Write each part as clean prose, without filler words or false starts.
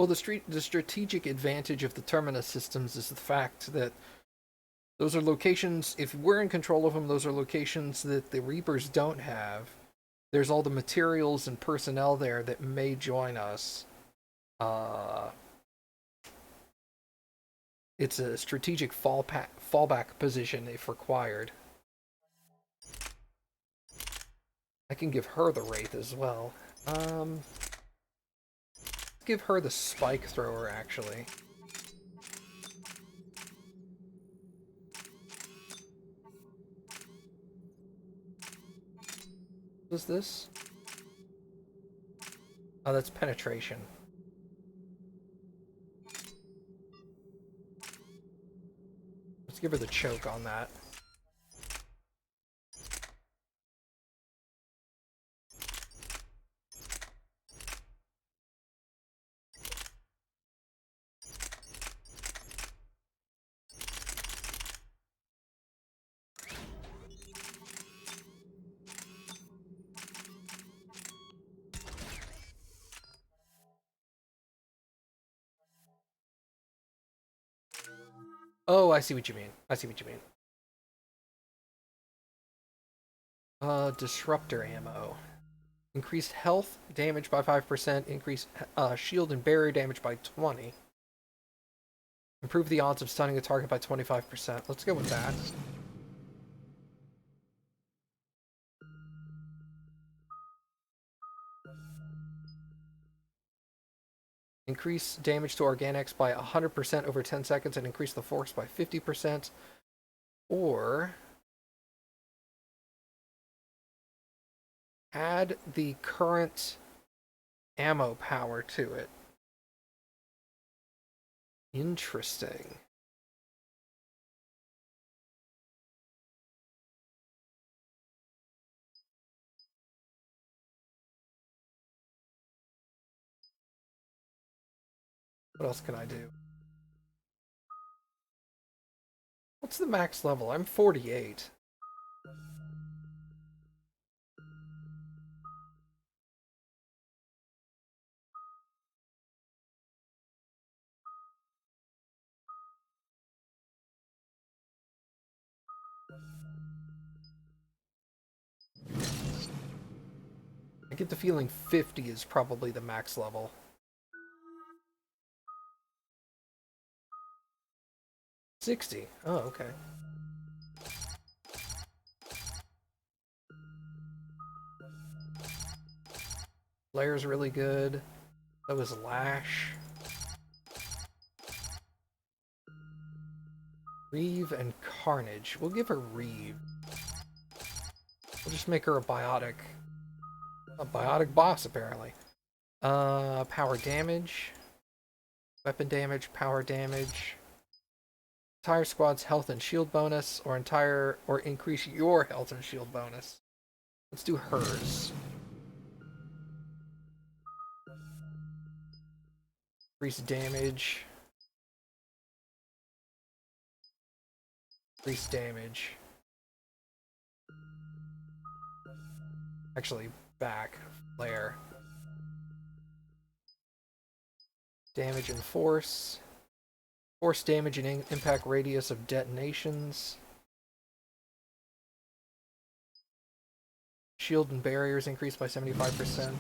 Well, the strategic advantage of the Terminus systems is the fact that those are locations, if we're in control of them, those are locations that the Reapers don't have. There's all the materials and personnel there that may join us. It's a strategic fallback position if required. I can give her the Wraith as well. Give her the Spike Thrower, actually. What's this? Oh, that's penetration. Let's give her the choke on that. Oh, I see what you mean. I see what you mean. Disruptor ammo. Increased health damage by 5%, increased shield and barrier damage by 20. Improve the odds of stunning a target by 25%. Let's go with that. Increase damage to organics by 100% over 10 seconds and increase the force by 50%. Or add the current ammo power to it. Interesting. What else can I do? What's the max level? I'm 48. I get the feeling 50 is probably the max level. $60. Oh, okay. Flare's really good. That was Lash. Reeve and Carnage. We'll give her Reeve. We'll just make her a biotic boss, apparently. Power damage. Weapon damage, power damage. Entire squad's health and shield bonus, or increase your health and shield bonus. Let's do hers. Increase damage. Increase damage. Actually, back. Flare. Damage and force. Force damage and impact radius of detonations. Shield and barriers increased by 75%.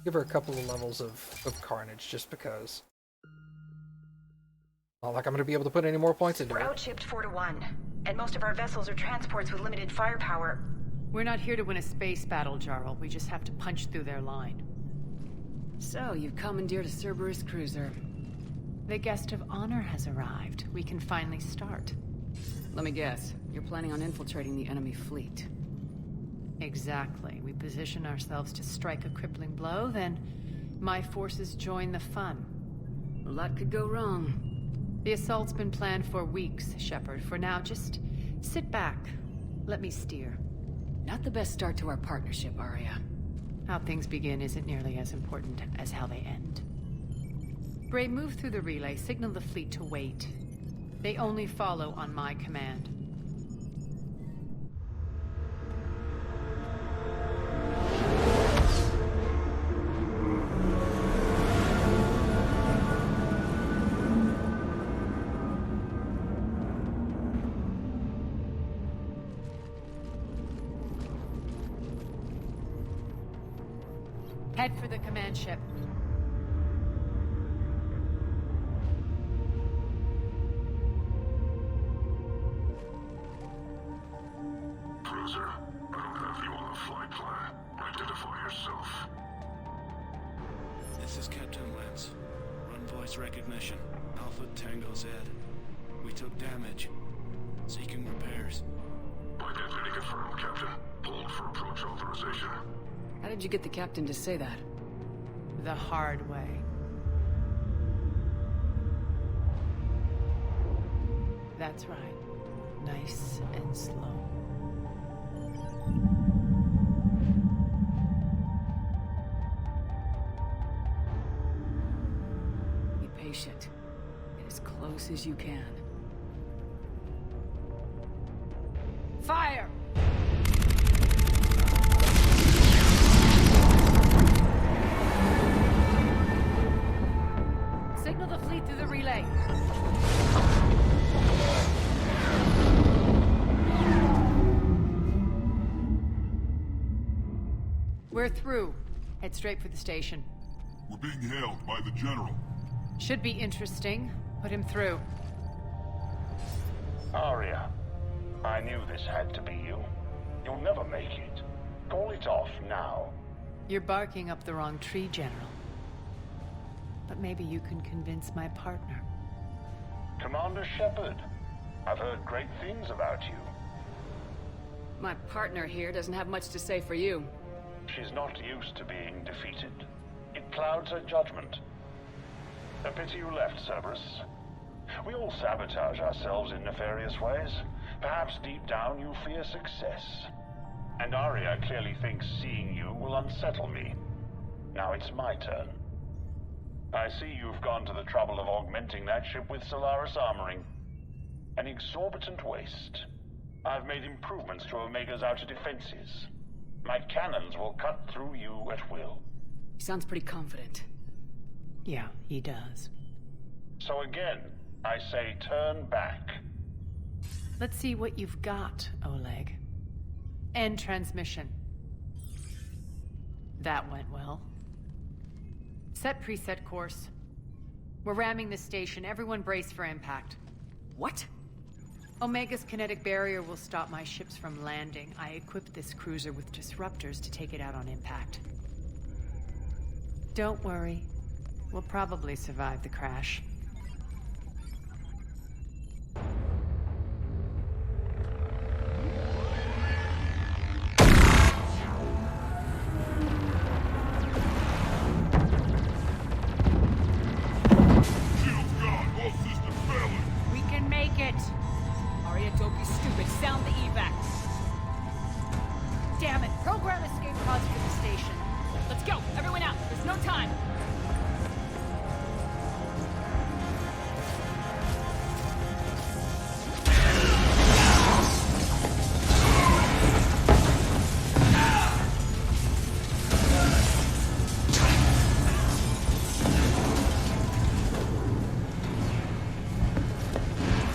Give her a couple of levels of Carnage, just because. Not like I'm going to be able to put any more points into it. We're outshipped 4-1, and most of our vessels are transports with limited firepower. We're not here to win a space battle, Jarl. We just have to punch through their line. So, you've commandeered a Cerberus cruiser. The guest of honor has arrived. We can finally start. Let me guess. You're planning on infiltrating the enemy fleet. Exactly. We position ourselves to strike a crippling blow, then my forces join the fun. A lot could go wrong. The assault's been planned for weeks, Shepard. For now, just sit back. Let me steer. Not the best start to our partnership, Arya. How things begin isn't nearly as important as how they end. Bray, move through the relay. Signal the fleet to wait. They only follow on my command. Head for the command ship. Cruiser, I don't have you on the flight plan. Identify yourself. This is Captain Lance. Run voice recognition. Alpha Tango Z. We took damage. Seeking repairs. Identity confirmed, Captain. Hold for approach authorization. How did you get the captain to say that? The hard way. That's right. Nice and slow. Be patient. Get as close as you can. Fire! Signal the fleet through the relay. We're through. Head straight for the station. We're being hailed by the General. Should be interesting. Put him through. Arya, I knew this had to be you. You'll never make it. Call it off now. You're barking up the wrong tree, General. But maybe you can convince my partner. Commander Shepard, I've heard great things about you. My partner here doesn't have much to say for you. She's not used to being defeated. It clouds her judgment. A pity you left, Cerberus. We all sabotage ourselves in nefarious ways. Perhaps deep down you fear success. And Arya clearly thinks seeing you will unsettle me. Now it's my turn. I see you've gone to the trouble of augmenting that ship with Solaris armoring. An exorbitant waste. I've made improvements to Omega's outer defenses. My cannons will cut through you at will. He sounds pretty confident. Yeah, he does. So again, I say turn back. Let's see what you've got, Oleg. End transmission. That went well. Set preset course. We're ramming the station. Everyone brace for impact. What? Omega's kinetic barrier will stop my ships from landing. I equipped this cruiser with disruptors to take it out on impact. Don't worry. We'll probably survive the crash. Shields gone. All systems failing. We can make it! Arya, don't be stupid. Sound the evac. Damn it! Program escape pods for the station. Let's go. Everyone out. There's no time.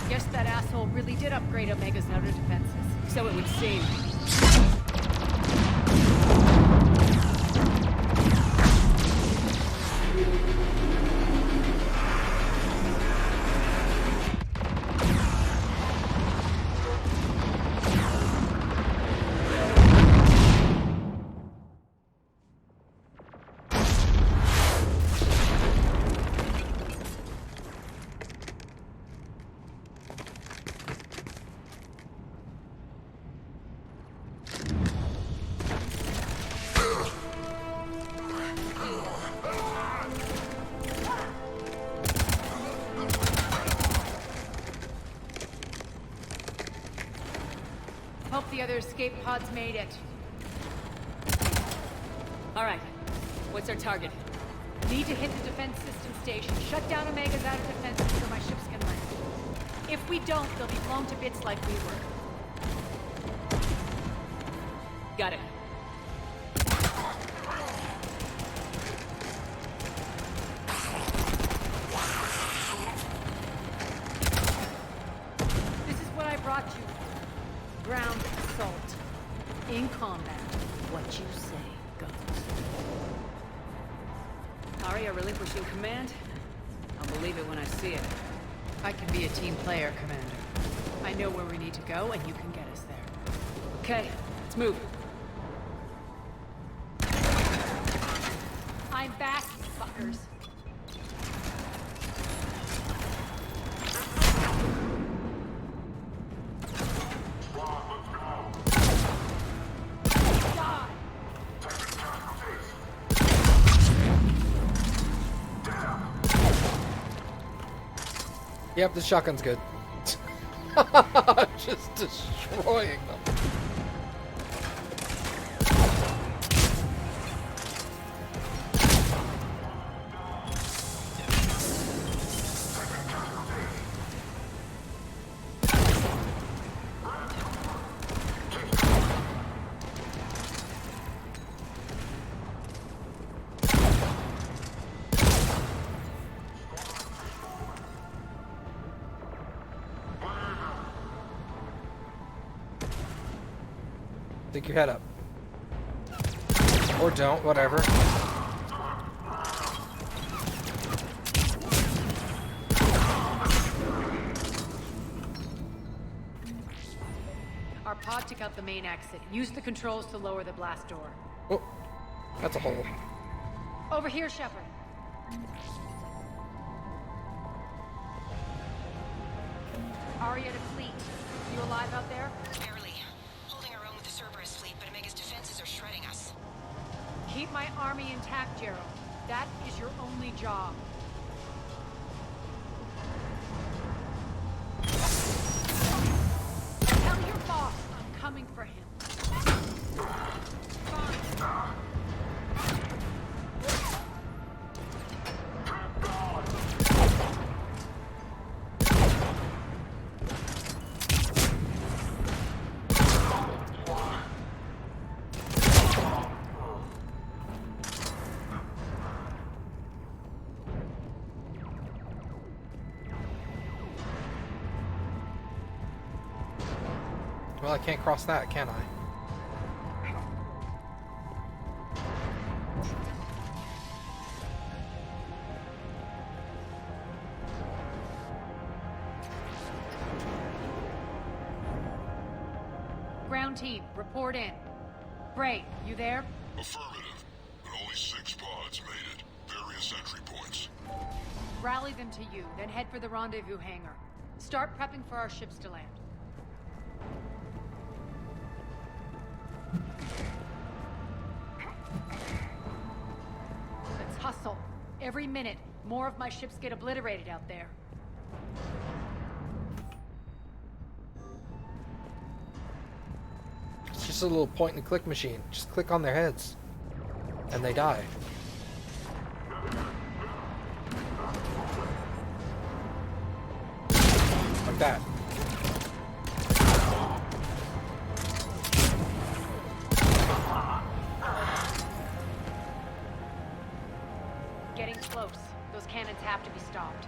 Guess that asshole really did upgrade Omega's outer defenses. So it would seem. Hope the other escape pods made it. All right. What's our target? Need to hit the defense system station. Shut down Omega's outer defenses so my ships can land. If we don't, they'll be blown to bits like we were. Got it. This is what I brought you. Ground assault. In combat, what you say goes. Arya relinquishing command? I'll believe it when I see it. I can be a team player, Commander. I know where we need to go, and you can get us there. Okay, let's move. I'm back, you fuckers. Yep, the shotgun's good. Just destroying them. Stick your head up. Or don't, whatever. Our pod took out the main exit. Use the controls to lower the blast door. Oh, that's a hole. Over here, Shepard. Arya to fleet. You alive out there? Barely. Holding our own with the Cerberus fleet, but Omega's defenses are shredding us. Keep my army intact, Gerald. That is your only job. Tell your boss I'm coming for him. Well, I can't cross that, can I? Ground team, report in. Bray, you there? Affirmative. But only 6 pods made it. Various entry points. Rally them to you, then head for the rendezvous hangar. Start prepping for our ships to land. Let's hustle. Every minute, more of my ships get obliterated out there. It's just a little point and click machine. Just click on their heads. And they die. Like that. Getting close. Those cannons have to be stopped.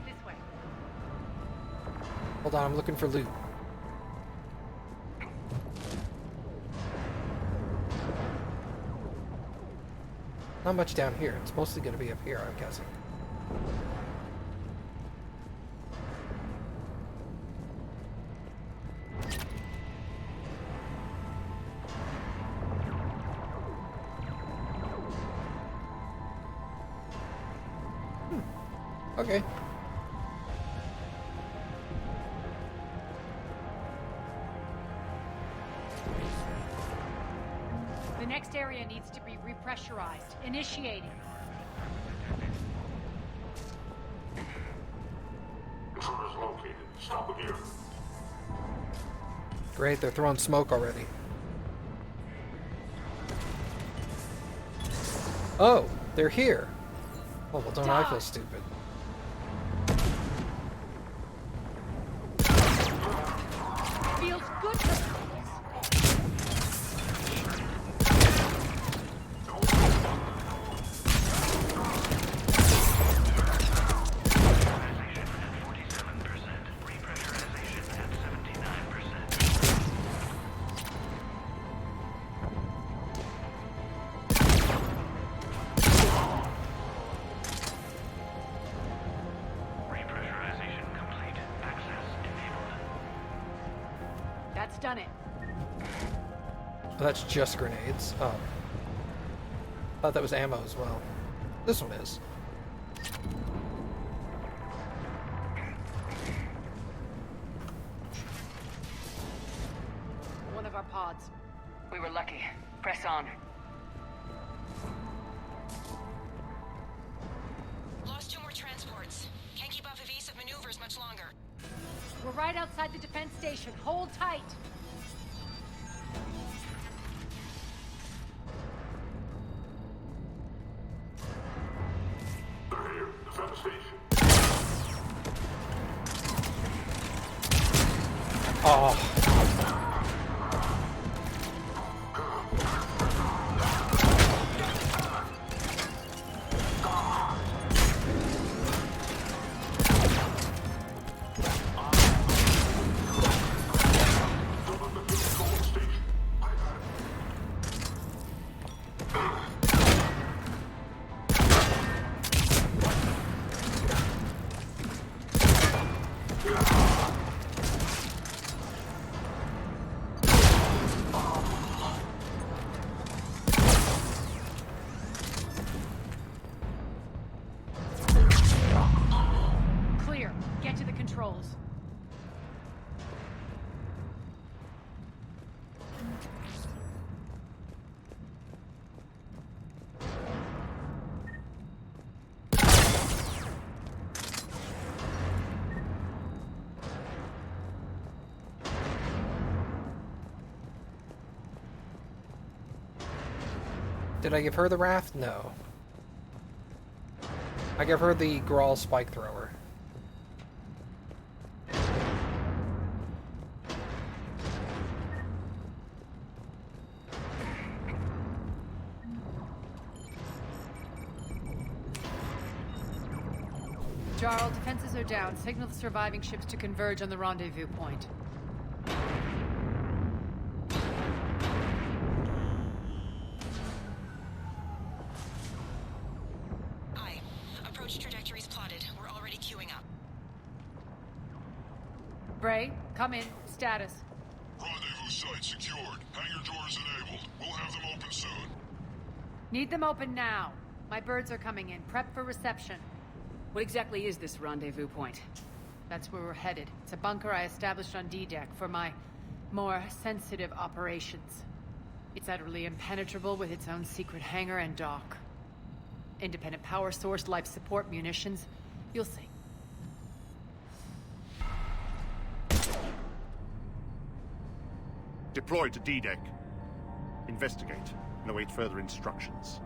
This way. Hold on, I'm looking for loot. Not much down here. It's mostly going to be up here, I'm guessing. Okay. The next area needs to be repressurized. Initiating. Intruders located. Stop here. Great, they're throwing smoke already. Oh, they're here. Oh, well, don't I feel stupid. Feels good to Stun it. Oh, that's just grenades. Oh. Thought that was ammo as well. This one is. One of our pods. We were lucky. Press on. Lost 2 more transports. Can't keep up evasive maneuvers much longer. We're right outside the defense station. Hold tight. They're here. Defend the station. Oh. Clear. Get to the controls. Did I give her the raft? No. I gave her the Grawl spike thrower. Jarl, defenses are down. Signal the surviving ships to converge on the rendezvous point. Aye. Approach trajectories plotted. We're already queuing up. Bray, come in. Status. Rendezvous site secured. Hangar doors enabled. We'll have them open soon. Need them open now. My birds are coming in. Prep for reception. What exactly is this rendezvous point? That's where we're headed. It's a bunker I established on D-Deck for my more sensitive operations. It's utterly impenetrable with its own secret hangar and dock. Independent power source, life support, munitions. You'll see. Deploy to D-Deck. Investigate and await further instructions.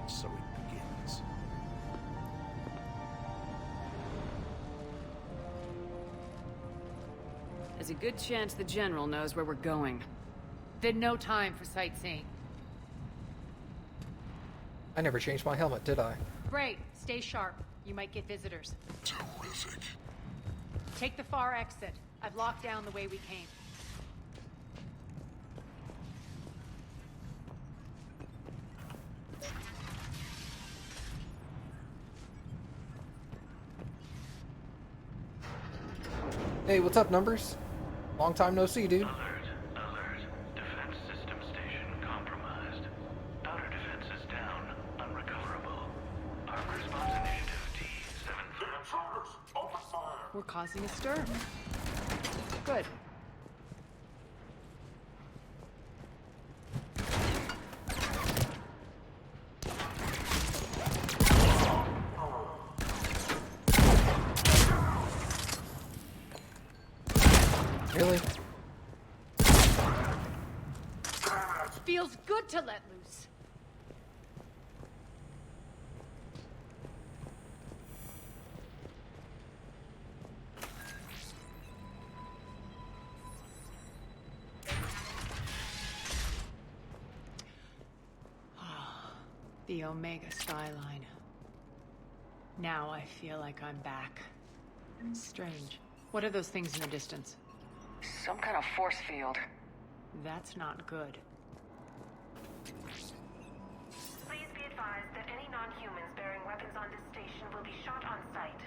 So it begins. There's a good chance the General knows where we're going. Then no time for sightseeing. I never changed my helmet, did I? Bray, stay sharp. You might get visitors. Terrific. Take the far exit. I've locked down the way we came. Hey, what's up, Numbers? Long time no see, dude. Alert, alert. Defense system station compromised. Outer defenses down, unrecoverable. Armed response initiative T7. The intruders! Open fire! We're causing a stir. Good. Really? Feels good to let loose. The Omega skyline. Now I feel like I'm back. Strange. What are those things in the distance? Some kind of force field. That's not good. Please be advised that any non-humans bearing weapons on this station will be shot on sight.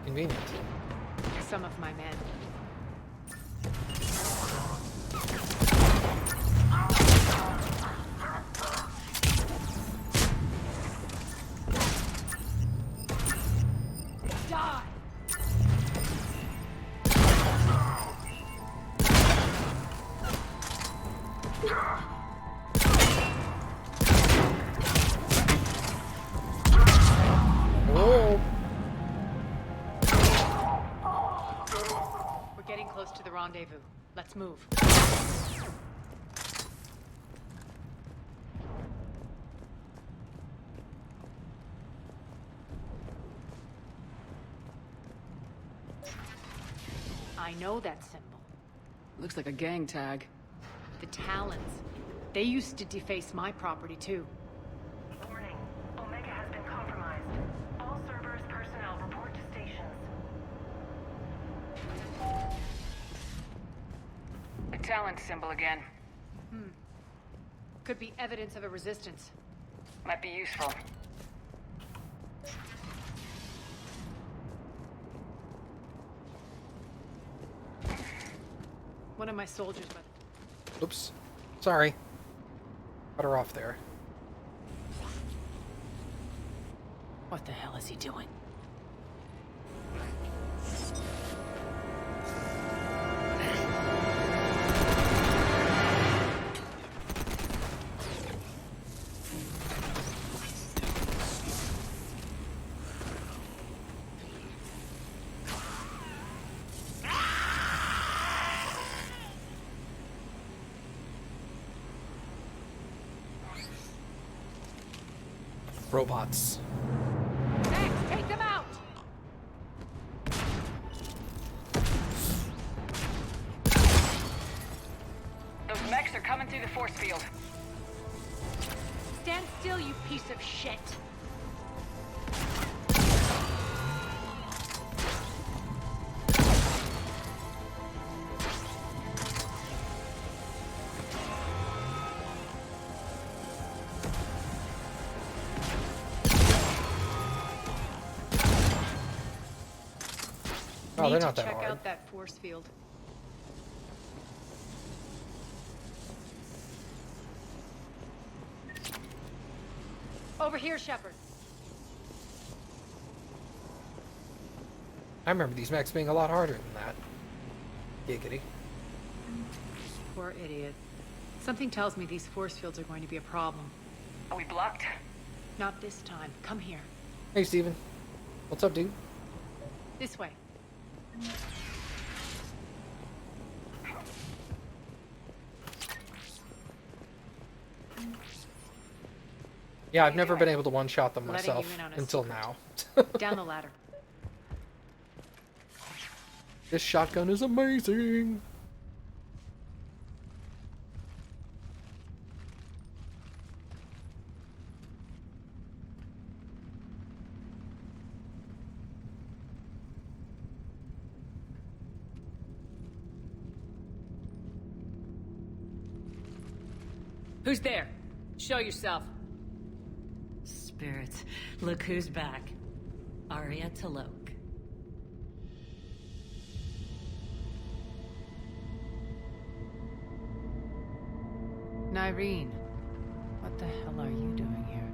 Convenient. Some of my men. Die! Oh! We're getting close to the rendezvous. Let's move. I know that symbol. Looks like a gang tag. The Talons. They used to deface my property too. Warning. Omega has been compromised. All Cerberus personnel report to stations. The talent symbol again. Could be evidence of a resistance. Might be useful. One of my soldiers, but Oops. Sorry. Cut her off there. what the hell is he doing? Robots. Max, take them out! Those mechs are coming through the force field. Stand still, you piece of shit! Oh, they're Need not to that check hard. out that force field. Over here, Shepard. I remember these mechs being a lot harder than that. Giggity. Poor idiot. Something tells me these force fields are going to be a problem. Are we blocked? Not this time. Come here. Hey, Steven. What's up, dude? This way. Yeah, I've never been able to one-shot them Letting myself you in on a until secret. now. Down the ladder. This shotgun is amazing. Who's there? Show yourself. Spirits, look who's back. Arya Talok. Nyreen, what the hell are you doing here?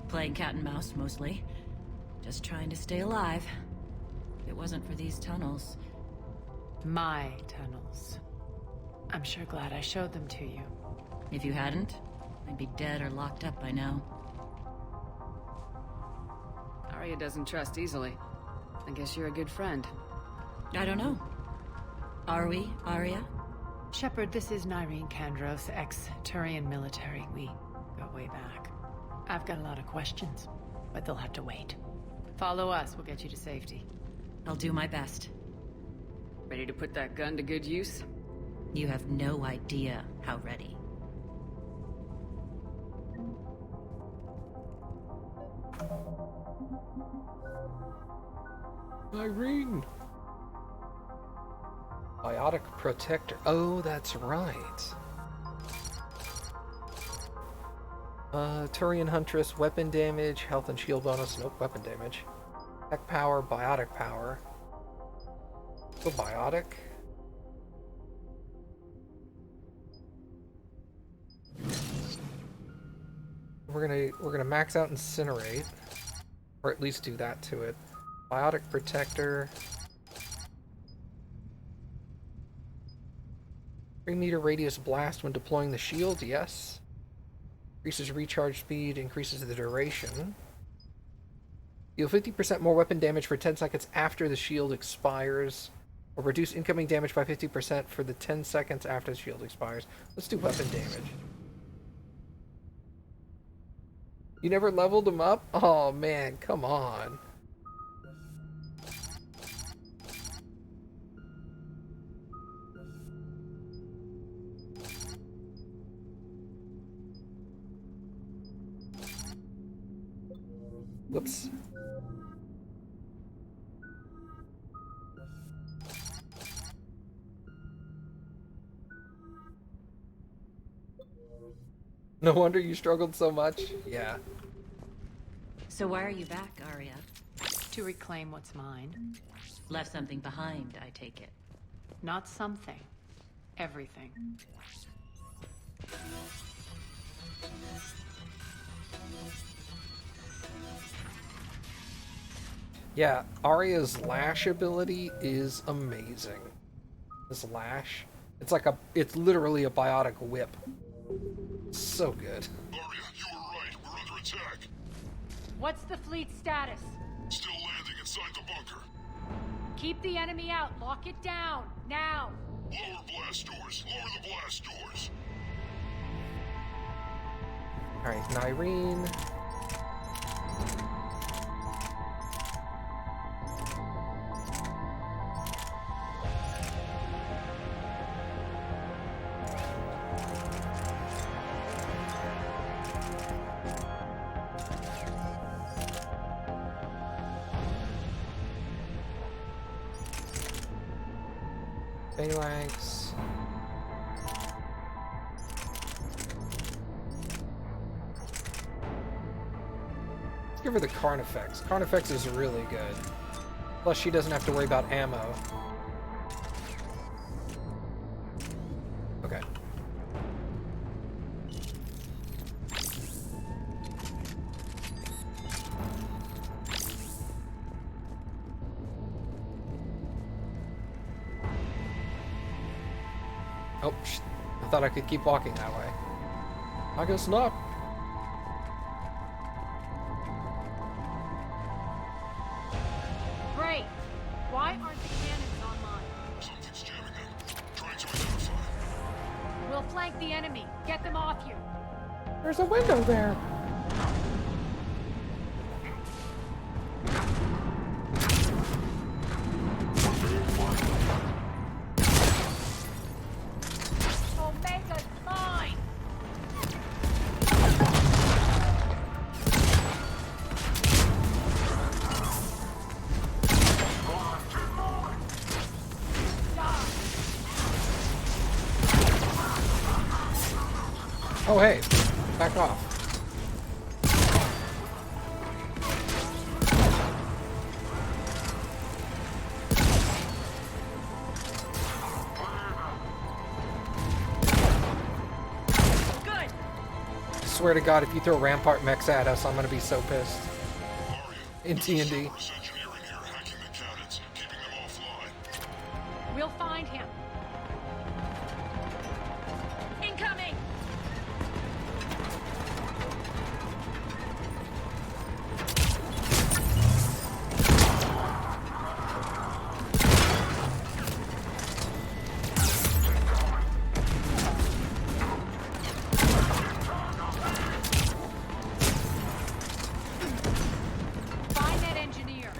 Playing cat and mouse, mostly. Just trying to stay alive. If it wasn't for these tunnels. My tunnels. I'm sure glad I showed them to you. If you hadn't, I'd be dead or locked up by now. Arya doesn't trust easily. I guess you're a good friend. I don't know. Are we, Arya? Shepard, this is Nyreen Kandros, ex-Turian military. We go way back. I've got a lot of questions, but they'll have to wait. Follow us, we'll get you to safety. I'll do my best. Ready to put that gun to good use? You have no idea how ready. Irene. Biotic protector. Oh, that's right. Turian Huntress, weapon damage, health and shield bonus. Nope, weapon damage. Tech power, biotic power. Go biotic. We're gonna max out incinerate, or at least do that to it. Biotic protector. 3-meter radius blast when deploying the shield. Yes. Increases recharge speed. Increases the duration. Deal 50% more weapon damage for 10 seconds after the shield expires, or reduce incoming damage by 50% for the 10 seconds after the shield expires. Let's do weapon damage. You never leveled him up? Oh man, come on. Whoops. No wonder you struggled so much. Yeah. So why are you back, Arya? To reclaim what's mine. Left something behind, I take it. Not something. Everything. Yeah, Arya's lash ability is amazing. This lash. It's literally a biotic whip. So good. Arya, you were right. We're under attack. What's the fleet status? Still landing inside the bunker. Keep the enemy out. Lock it down. Now. Lower blast doors. Lower the blast doors. Alright, Nyreen. Phalanx. Let's give her the Carnifex. Carnifex is really good. Plus she doesn't have to worry about ammo. Okay. Oh, I thought I could keep walking that way. I guess not. Great. Why aren't the cannons online? Something's jamming them. Trying to identify. We'll flank the enemy. Get them off you. There's a window there. Omega's mine. Oh hey, back off. Good. Swear to God, if you throw Rampart mechs at us, I'm gonna be so pissed. Arya, In there's D&D. a Cerberus engineer in here hacking the cannons, keeping them offline. We'll find him. Incoming. Find that engineer.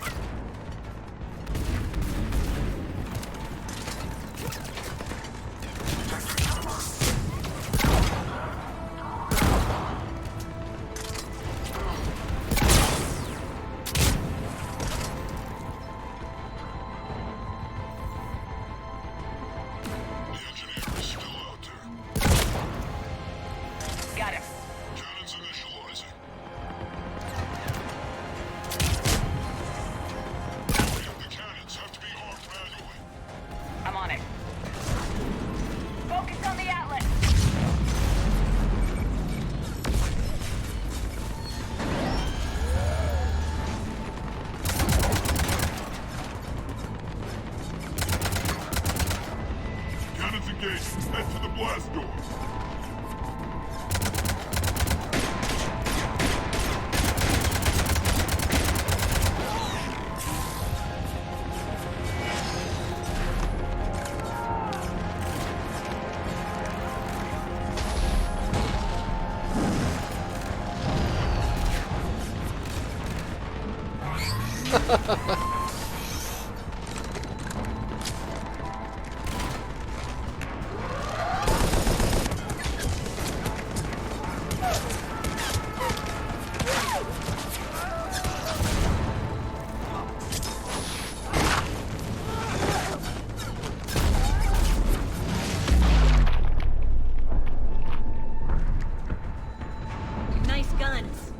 Nice guns.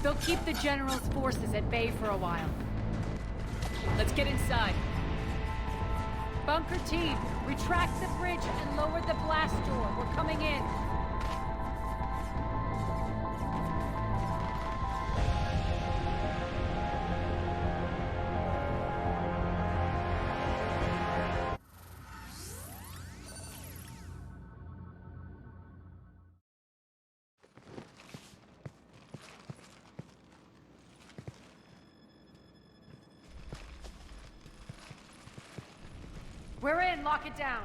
They'll keep the General's forces at bay for a while. Let's get inside. Bunker team, retract the bridge and lower the blast door. We're coming in. We're in. Lock it down.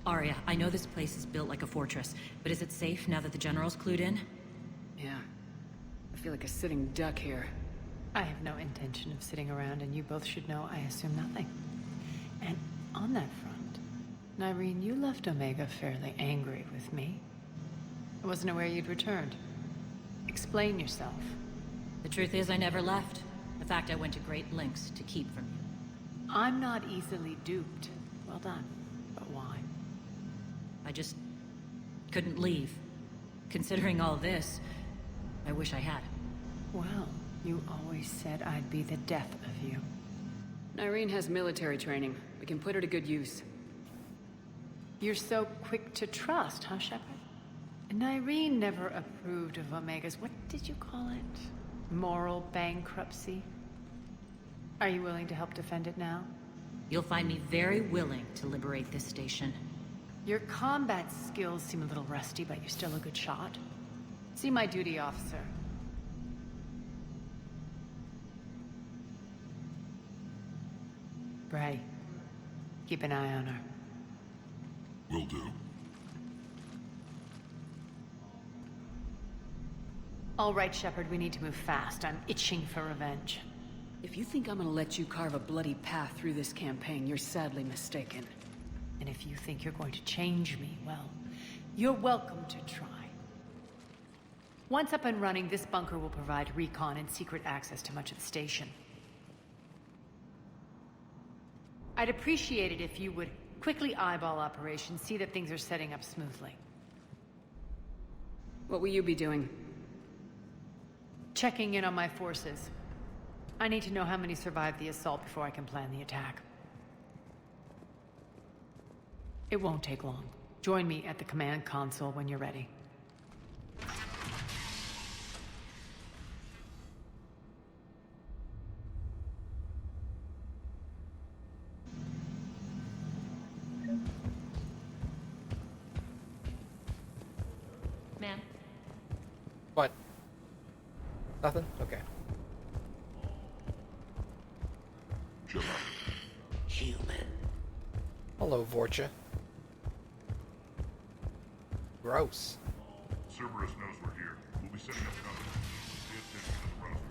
Arya, I know this place is built like a fortress, but is it safe now that the General's clued in? Yeah. I feel like a sitting duck here. I have no intention of sitting around, and you both should know I assume nothing. And on that front, Nyreen, you left Omega fairly angry with me. I wasn't aware you'd returned. Explain yourself. The truth is, I never left. In fact, I went to great lengths to keep from you. I'm not easily duped. Well done. But why? I just couldn't leave. Considering all this, I wish I had. Well, you always said I'd be the death of you. Nyreen has military training. We can put her to good use. You're so quick to trust, huh, Shepard? Nyreen never approved of Omega's, what did you call it? Moral bankruptcy? Are you willing to help defend it now? You'll find me very willing to liberate this station. Your combat skills seem a little rusty, but you're still a good shot. See my duty officer. Bray, keep an eye on her. Will do. All right, Shepard, we need to move fast. I'm itching for revenge. If you think I'm gonna let you carve a bloody path through this campaign, you're sadly mistaken. And if you think you're going to change me, well, you're welcome to try. Once up and running, this bunker will provide recon and secret access to much of the station. I'd appreciate it if you would quickly eyeball operations, see that things are setting up smoothly. What will you be doing? Checking in on my forces. I need to know how many survived the assault before I can plan the attack. It won't take long. Join me at the command console when you're ready. Ma'am? What? Nothing? Okay. Human. Hello, Vorcha. Gross. Cerberus knows we're here. We'll be setting up cover. Pay attention to the road.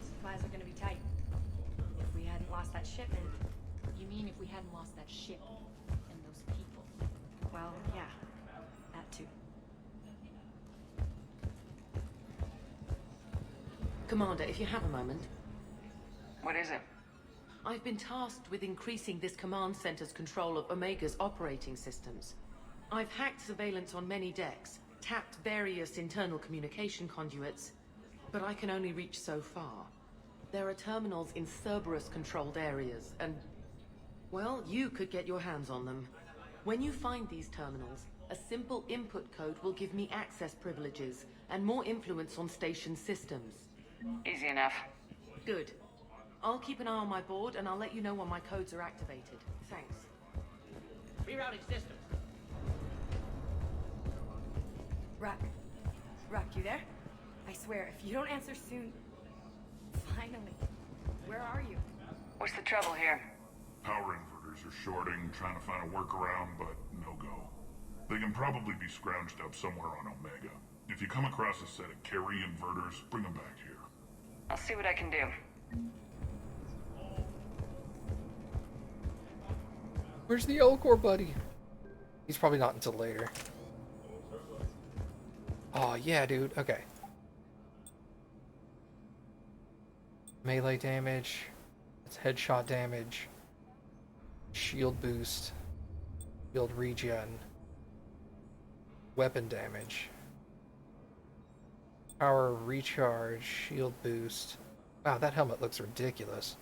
Supplies are gonna be tight. If we hadn't lost that shipment. You mean if we hadn't lost that ship and those people? Well, yeah. That too. Commander, if you have a moment. What is it? I've been tasked with increasing this command center's control of Omega's operating systems. I've hacked surveillance on many decks, tapped various internal communication conduits, but I can only reach so far. There are terminals in Cerberus-controlled areas, and, well, you could get your hands on them. When you find these terminals, a simple input code will give me access privileges and more influence on station systems. Easy enough. Good. I'll keep an eye on my board, and I'll let you know when my codes are activated. Thanks. Rerouting systems. Rock, you there? I swear, if you don't answer soon... Finally. Where are you? What's the trouble here? Power inverters inverters are shorting, trying to find a workaround, but no go. They can probably be scrounged up somewhere on Omega. If you come across a set of carry inverters, bring them back here. I'll see what I can do. Where's the Elcor buddy? He's probably not until later. Oh, yeah, dude. Okay. Melee damage. It's headshot damage. Shield boost. Shield regen. Weapon damage. Power recharge. Shield boost. Wow, that helmet looks ridiculous.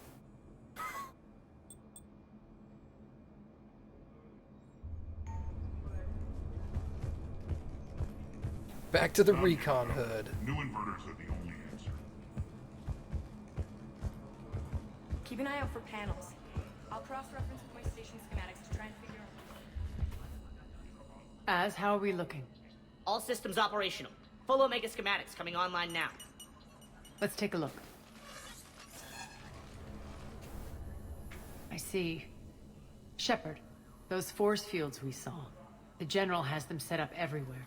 Back to the recon hood. New inverters are the only answer. Keep an eye out for panels. I'll cross-reference with my station schematics to try and figure out... How are we looking? All systems operational. Full Omega schematics coming online now. Let's take a look. I see. Shepard, those force fields we saw. The General has them set up everywhere.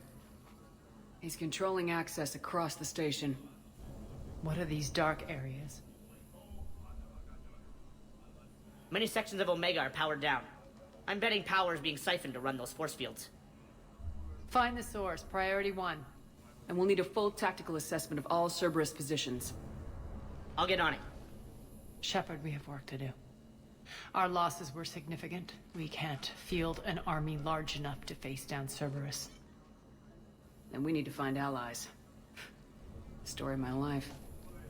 He's controlling access across the station. What are these dark areas? Many sections of Omega are powered down. I'm betting power is being siphoned to run those force fields. Find the source, priority 1. And we'll need a full tactical assessment of all Cerberus positions. I'll get on it. Shepard, we have work to do. Our losses were significant. We can't field an army large enough to face down Cerberus. Then we need to find allies. Story of my life.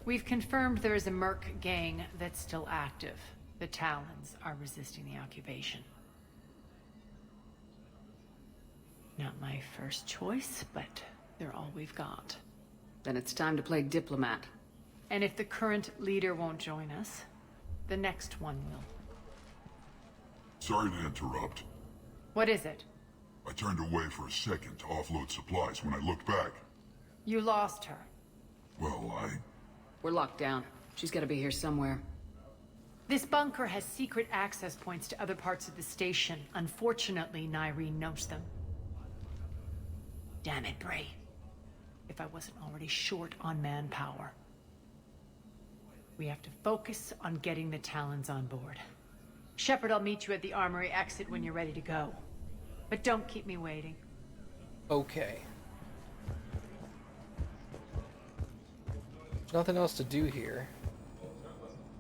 We've confirmed there is a Merc gang that's still active. The Talons are resisting the occupation. Not my first choice, but they're all we've got. Then it's time to play diplomat. And if the current leader won't join us, the next one will. Sorry to interrupt. What is it? I turned away for a second to offload supplies. When I looked back, You lost her. well, We're locked down. She's gotta be here somewhere. This bunker has secret access points to other parts of the station. Unfortunately, Nyreen knows them. Damn it, Bray. If I wasn't already short on manpower. We have to focus on getting the Talons on board. Shepard, I'll meet you at the armory exit when you're ready to go. But don't keep me waiting. Okay. There's nothing else to do here.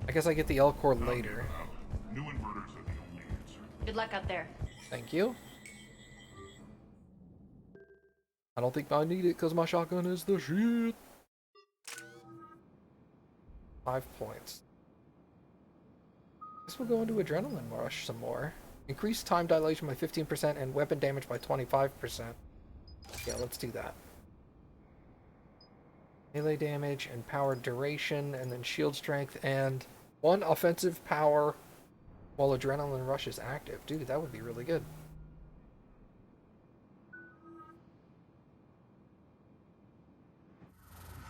I guess I get the Elcor later. new inverters are the only answer. Good luck out there. Thank you. I don't think I need it because my shotgun is the shit. 5 points. Guess we'll go into Adrenaline Rush some more. Increase time dilation by 15% and weapon damage by 25%. Yeah, let's do that. Melee damage and power duration, and then shield strength, and 1 offensive power while Adrenaline Rush is active. Dude, that would be really good.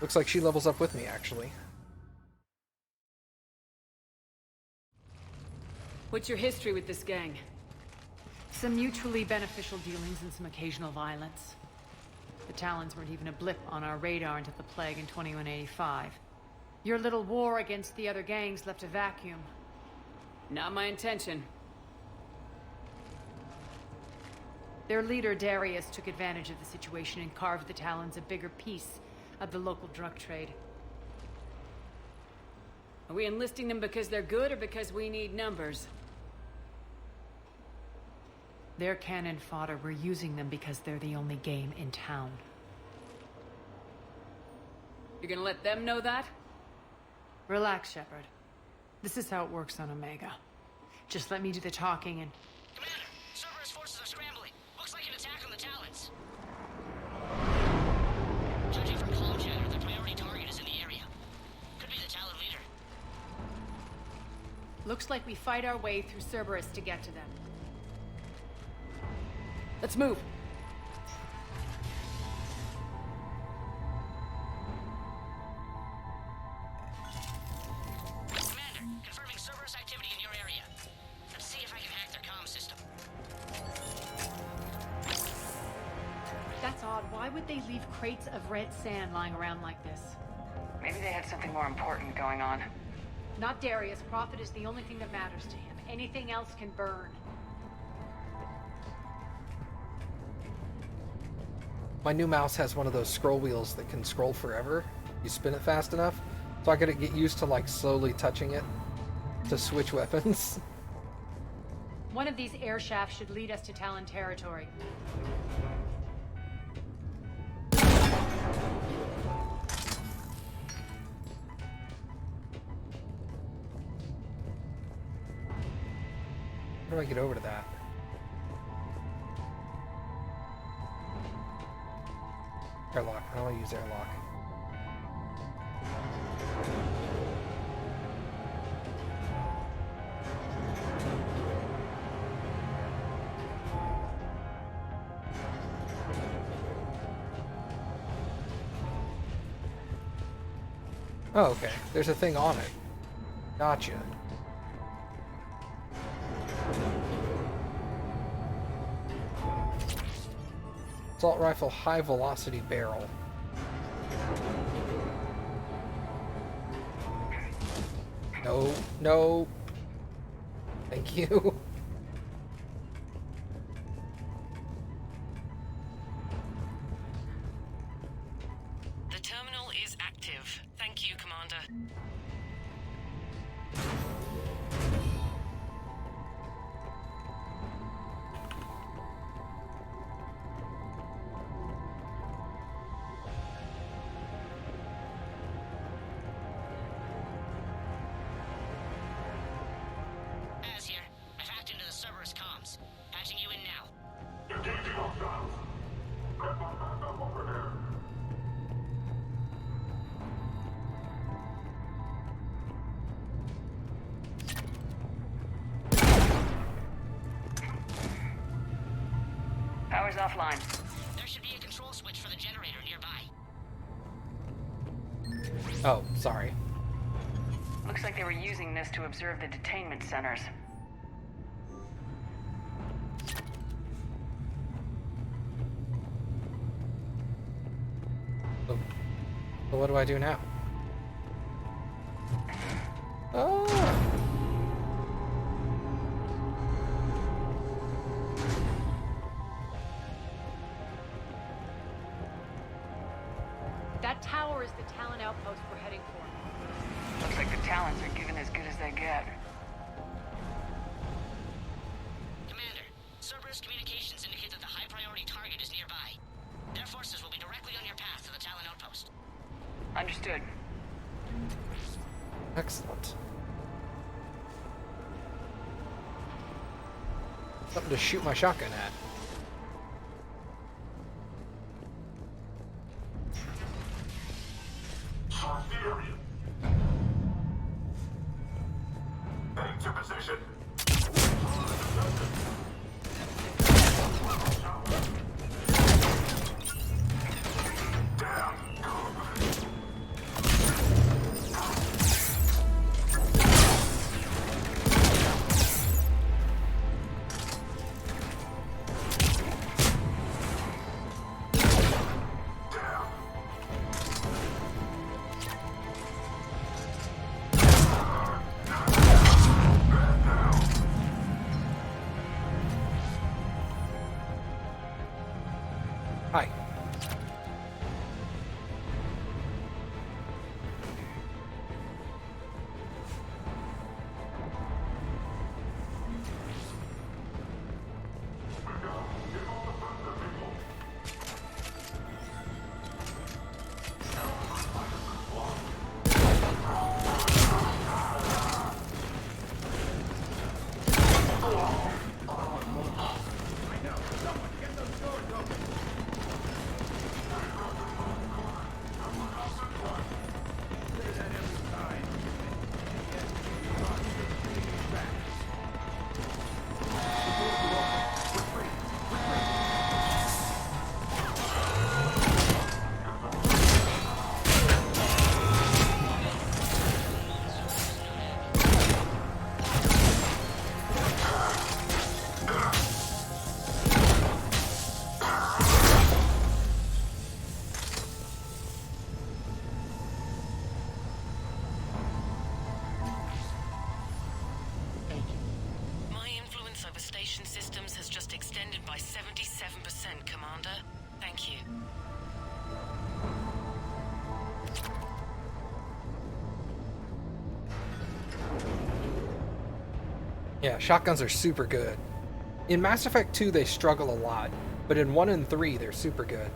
Looks like she levels up with me, actually. What's your history with this gang? Some mutually beneficial dealings and some occasional violence. The Talons weren't even a blip on our radar until the plague in 2185. Your little war against the other gangs left a vacuum. Not my intention. Their leader, Darius, took advantage of the situation and carved the Talons a bigger piece of the local drug trade. Are we enlisting them because they're good or because we need numbers? They're cannon fodder. We're using them because they're the only game in town. You're gonna let them know that? Relax, Shepard. This is how it works on Omega. Just let me do the talking and... Commander, Cerberus forces are scrambling. Looks like an attack on the Talons. Judging from comm chatter, the priority target is in the area. Could be the Talon leader. Looks like we fight our way through Cerberus to get to them. Let's move. Commander, confirming Cerberus activity in your area. Let's see if I can hack their odd. Why would they leave crates of red sand lying around like this? Maybe they had something more important going on. Not Darius. Profit is the only thing that matters to him. Anything else can burn. My new mouse has one of those scroll wheels that can scroll forever. You spin it fast enough. So I gotta get used to like slowly touching it to switch weapons. One of these air shafts should lead us to Talon territory. How do I get over to that? Airlock. I don't want to use airlock. Oh, okay. There's a thing on it. Gotcha. Assault rifle, high velocity barrel. No, no. Thank you. The terminal is active. Thank you, Commander. Power's offline. There should be a control switch for the generator nearby. Oh, sorry. Looks like they were using this to observe the detainment centers. So what do I do now? Oh. That tower is the Talon outpost we're heading for. Looks like the Talons are giving as good as they get. Commander, Cerberus communications indicate that the high-priority target is nearby. Their forces will be directly on your path to the Talon outpost. Understood. Excellent. Something to shoot my shotgun at. Into position. Down. Yeah, shotguns are super good. In Mass Effect 2, they struggle a lot, but in 1 and 3, they're super good.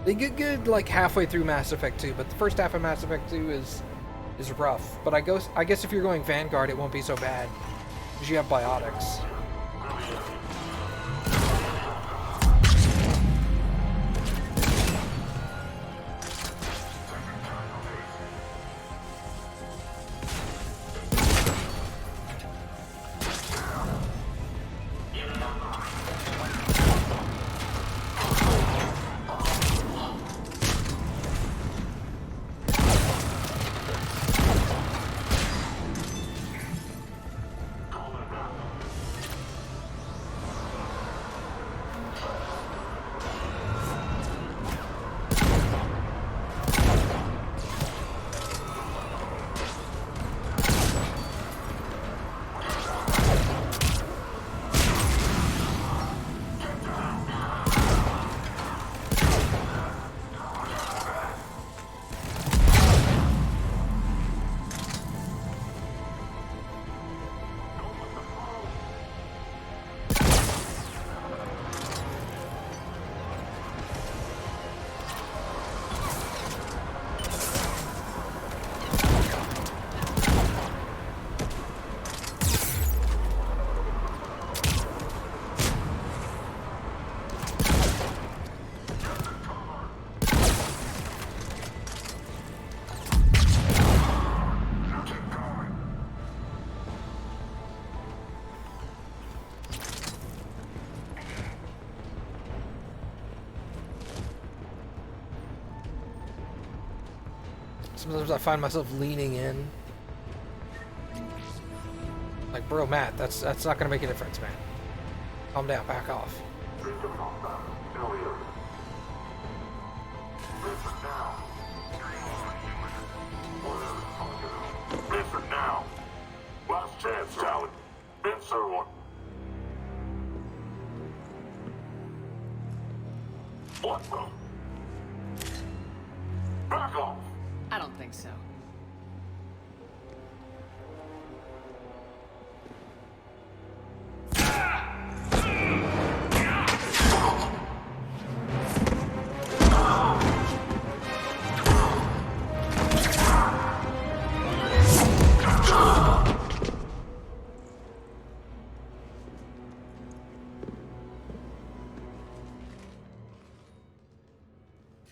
They get good like halfway through Mass Effect 2, but the first half of Mass Effect 2 is rough. But I guess if you're going Vanguard, it won't be so bad, because you have biotics. Sometimes I find myself leaning in. Like, bro, Matt, that's not gonna make a difference, man. Calm down, back off. Listen now. Last chance, Talon. Answer one. What the? Back off. I don't think so.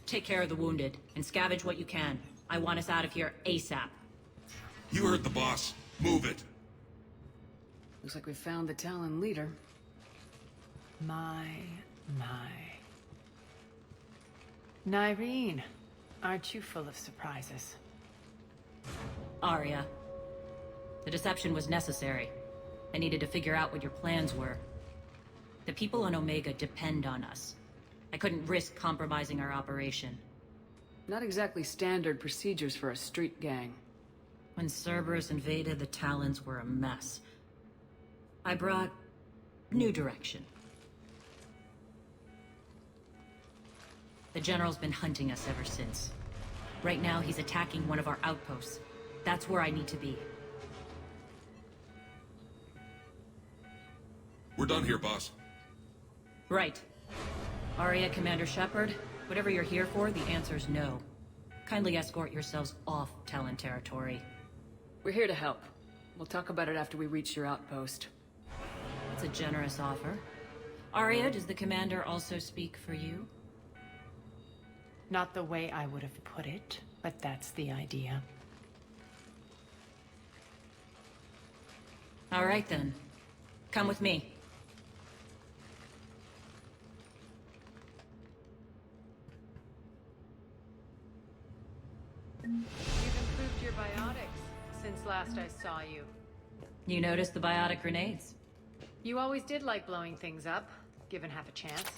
Take care of the wounded, and scavenge what you can. I want us out of here ASAP. You heard the boss. Move it. Looks like we found the Talon leader. My. Nyreen, aren't you full of surprises? Arya. The deception was necessary. I needed to figure out what your plans were. The people on Omega depend on us. I couldn't risk compromising our operation. Not exactly standard procedures for a street gang. When Cerberus invaded, the Talons were a mess. I brought new direction. The General's been hunting us ever since. Right now, he's attacking one of our outposts. That's where I need to be. We're done here, boss. Right. Arya, Commander Shepard, whatever you're here for, the answer's no. Kindly escort yourselves off Talon territory. We're here to help. We'll talk about it after we reach your outpost. It's a generous offer. Arya, does the Commander also speak for you? Not the way I would have put it, but that's the idea. All right then. Come with me. You've improved your biotics since last I saw you. You noticed the biotic grenades? You always did like blowing things up, given half a chance.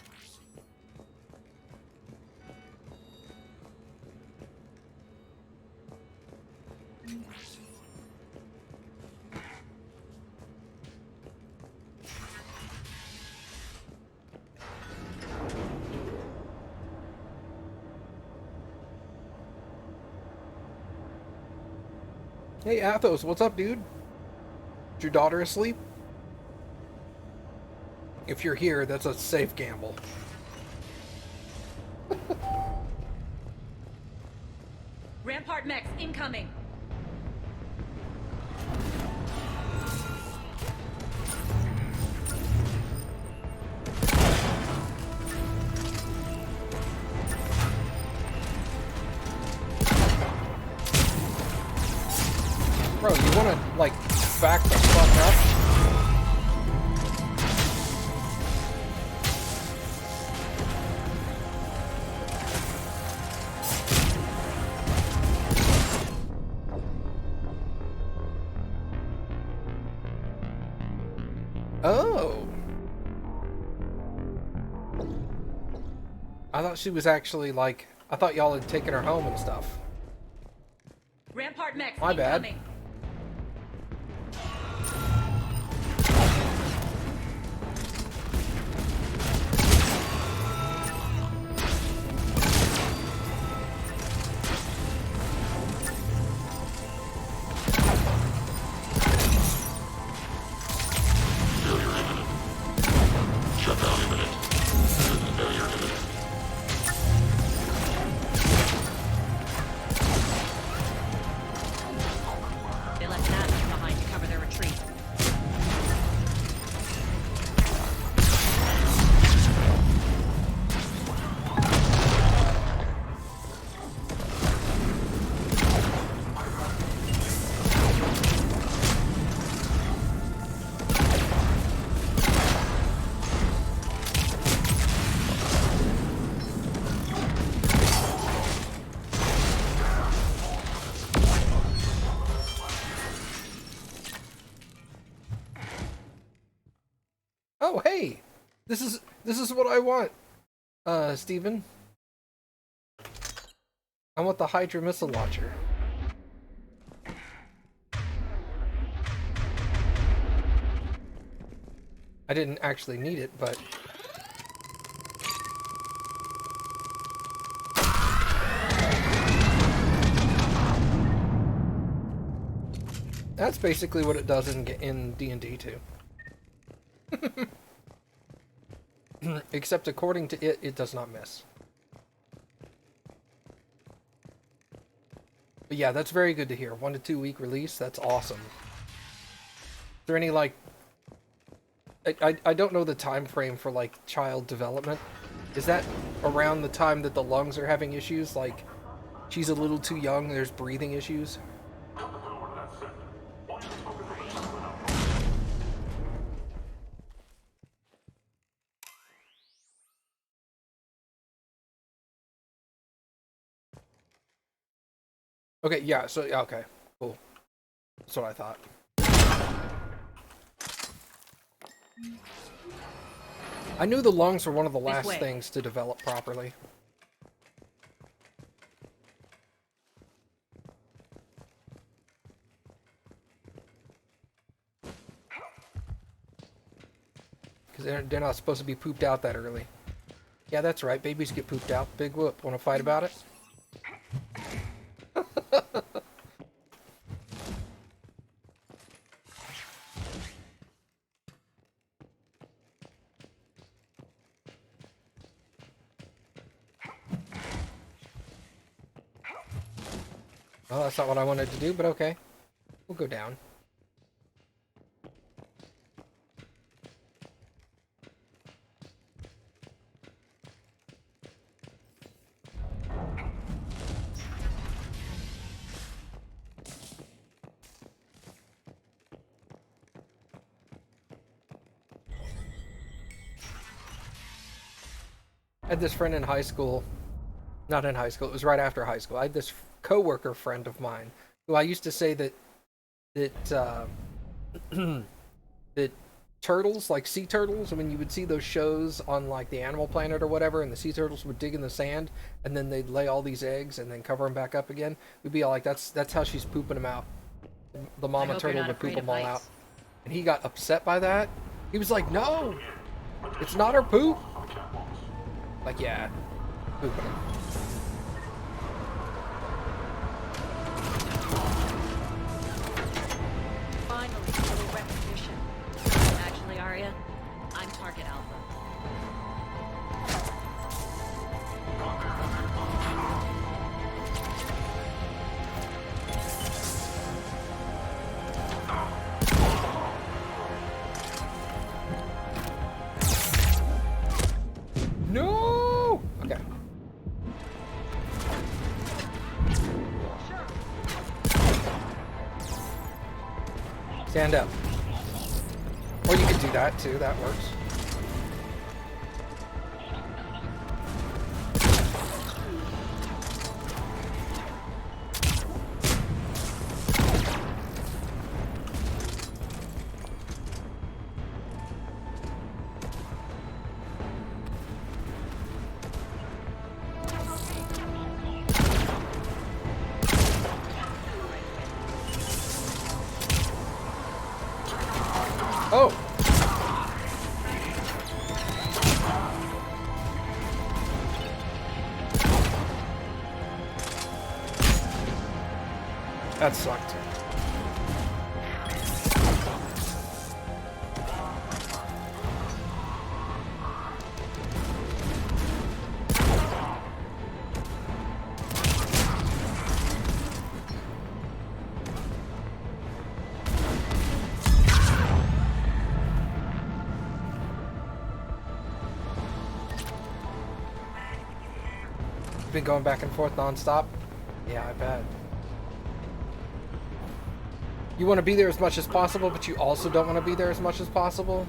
Hey, Athos, what's up, dude? Is your daughter asleep? If you're here, that's a safe gamble. Rampart mechs incoming. Bro, you wanna, like, back the fuck up? Oh. I thought she was actually, like, I thought y'all had taken her home and stuff. Rampart mechs My bad. incoming. They left Nazis behind to cover their retreat. Oh, hey! This is what I want, Steven. I want the Hydra missile launcher. I didn't actually need it, but... That's basically what it does in D&D too. Except according to it, it does not miss. But yeah, that's very good to hear. 1 to 2 week release, that's awesome. Is there any, like... I don't know the time frame for, like, child development. Is that around the time that the lungs are having issues? Like, she's a little too young, there's breathing issues? Okay, yeah, so, yeah, okay, cool. That's what I thought. I knew the lungs were one of the last things to develop properly. Because they're not supposed to be pooped out that early. Yeah, that's right, babies get pooped out. Big whoop. Want to fight about it? Well, that's not what I wanted to do, but okay. We'll go down. I had this friend in high school. Not in high school, it was right after high school. I had this coworker friend of mine who I used to say that that turtles, like sea turtles, I mean, you would see those shows on like the Animal Planet or whatever, and the sea turtles would dig in the sand and then they'd lay all these eggs and then cover them back up again. We'd be all like, that's how she's pooping them out. The mama turtle would poop them all out. And he got upset by that. He was like, no, it's not her poop. Like, yeah, pooping them. Finally, a little Stand up. Or you could do that too, that works. Oh! That sucked. Been going back and forth non-stop? Yeah, I bet. You want to be there as much as possible, but you also don't want to be there as much as possible?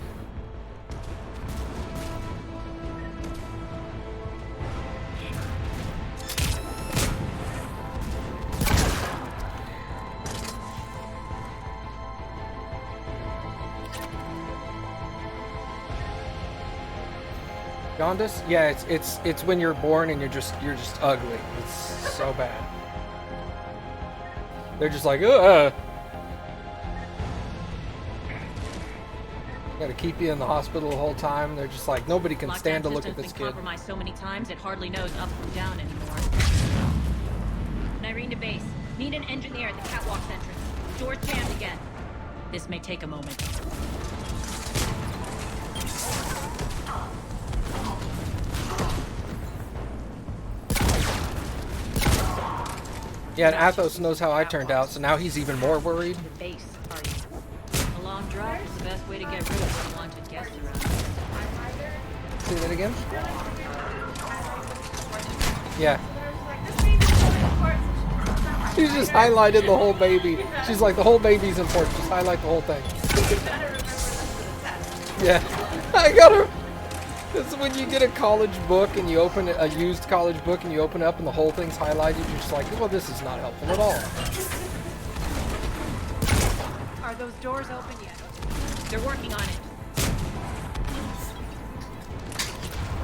Jaundice? Yeah, it's when you're born and you're just ugly. It's so bad. They're just like, ugh. Gotta keep you in the hospital the whole time. They're just like, nobody can stand to look at this kid. Compromised so many times it hardly knows up from down anymore. Irene to base. Need an engineer at the catwalk's entrance. Doors jammed again. This may take a moment. Yeah, and Athos knows how I turned out, so now he's even more worried. The base, are you? A long drive is the best way to get rid of unwanted guests around. Say that again? Yeah. She's just highlighted the whole baby. She's like, the whole baby's important. Just highlight the whole thing. Yeah. I got her. It's when you get a college book and you open a used college book and you open it up and the whole thing's highlighted, you're just like, well, this is not helpful at all. Are those doors open yet? They're working on it.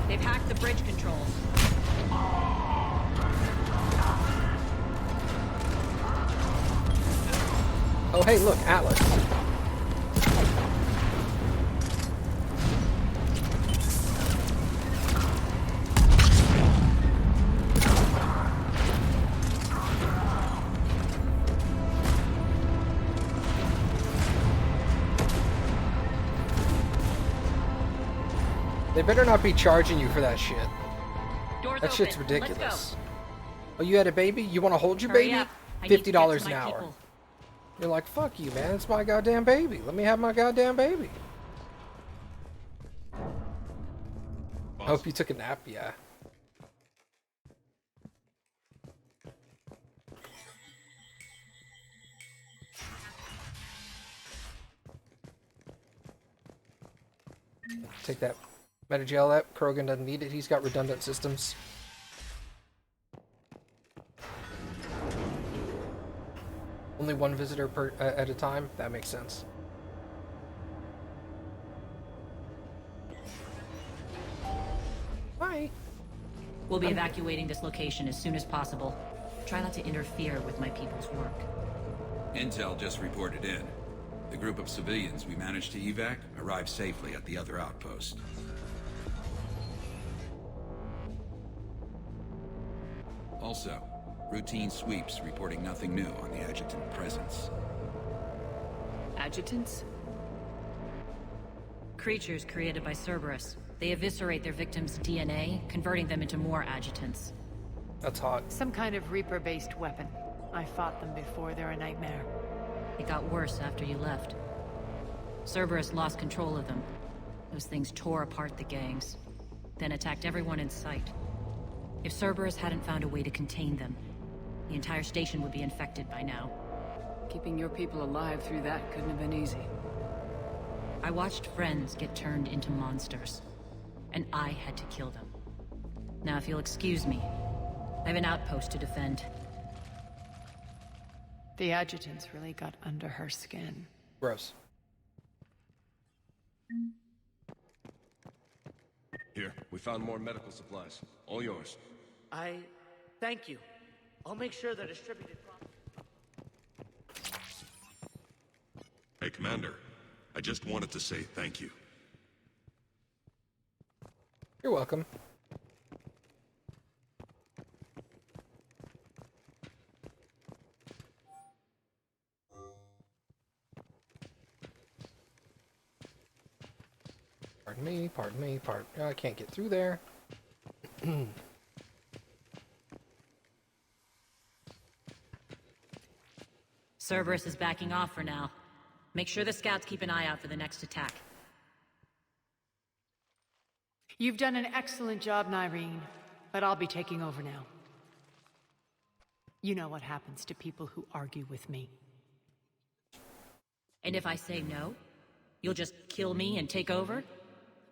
They've hacked the bridge controls. Oh, hey, look, Atlas. They better not be charging you for that shit. Doors That shit's open. ridiculous. Let's go. Oh, you had a baby? You want to hold your Hurry baby? up. I need to get to $50 my an hour. people. You're like, fuck you, man. It's my goddamn baby. Let me have my goddamn baby. I hope you took a nap, yeah. Take that Metagel up. Krogan doesn't need it. He's got redundant systems. Only one visitor per at a time? That makes sense. Hi. We'll be evacuating this location as soon as possible. Try not to interfere with my people's work. Intel just reported in. The group of civilians we managed to evac arrived safely at the other outpost. Also, routine sweeps reporting nothing new on the adjutant presence. Adjutants? Creatures created by Cerberus. They eviscerate their victims' DNA, converting them into more adjutants. That's hot. Some kind of Reaper-based weapon. I fought them before. They're a nightmare. It got worse after you left. Cerberus lost control of them. Those things tore apart the gangs, then attacked everyone in sight. If Cerberus hadn't found a way to contain them, the entire station would be infected by now. Keeping your people alive through that couldn't have been easy. I watched friends get turned into monsters, and I had to kill them. Now, if you'll excuse me, I have an outpost to defend. The adjutants really got under her skin. Gross. Here, we found more medical supplies. All yours. Thank you. I'll make sure they're distributed properly. Hey, Commander. I just wanted to say thank you. You're welcome. Pardon me, I can't get through there. Cerberus is backing off for now. Make sure the scouts keep an eye out for the next attack. You've done an excellent job, Nyreen, but I'll be taking over now. You know what happens to people who argue with me. And if I say no, you'll just kill me and take over?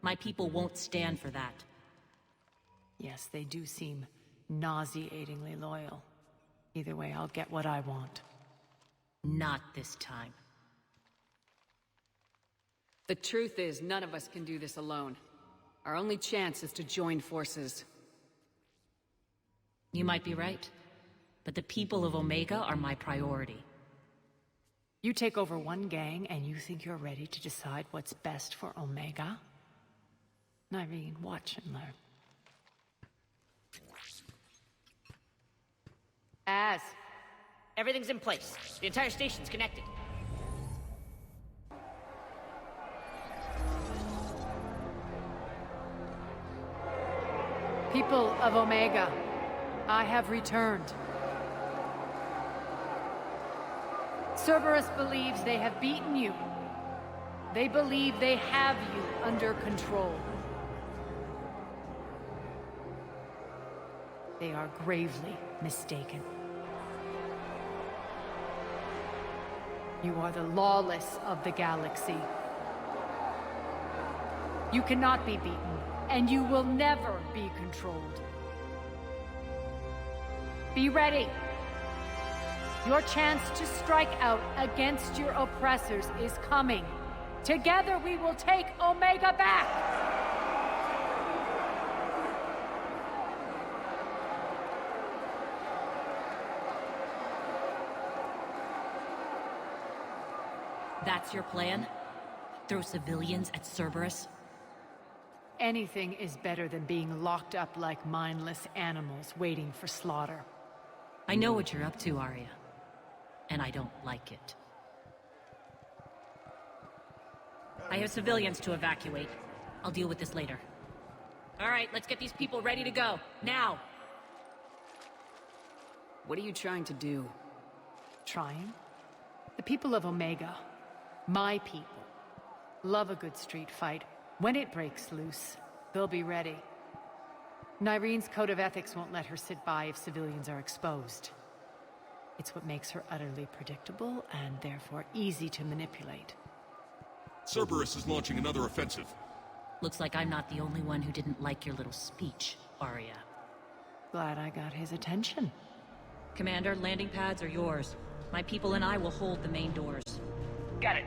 My people won't stand for that. Yes, they do seem nauseatingly loyal. Either way, I'll get what I want. Not this time. The truth is, none of us can do this alone. Our only chance is to join forces. You might be right, but the people of Omega are my priority. You take over one gang and you think you're ready to decide what's best for Omega? Nyreen, watch and learn. Everything's in place. The entire station's connected. People of Omega, I have returned. Cerberus believes they have beaten you. They believe they have you under control. They are gravely mistaken. You are the lawless of the galaxy. You cannot be beaten, and you will never be controlled. Be ready. Your chance to strike out against your oppressors is coming. Together we will take Omega back! That's your plan? Throw civilians at Cerberus? Anything is better than being locked up like mindless animals waiting for slaughter. I know what you're up to, Arya. And I don't like it. I have civilians to evacuate. I'll deal with this later. All right, let's get these people ready to go. Now! What are you trying to do? Trying? The people of Omega, my people, love a good street fight. When it breaks loose, they'll be ready. Nyreen's code of ethics won't let her sit by if civilians are exposed. It's what makes her utterly predictable and therefore easy to manipulate. Cerberus is launching another offensive. Looks like I'm not the only one who didn't like your little speech, Arya. Glad I got his attention. Commander, landing pads are yours. My people and I will hold the main doors. Got it.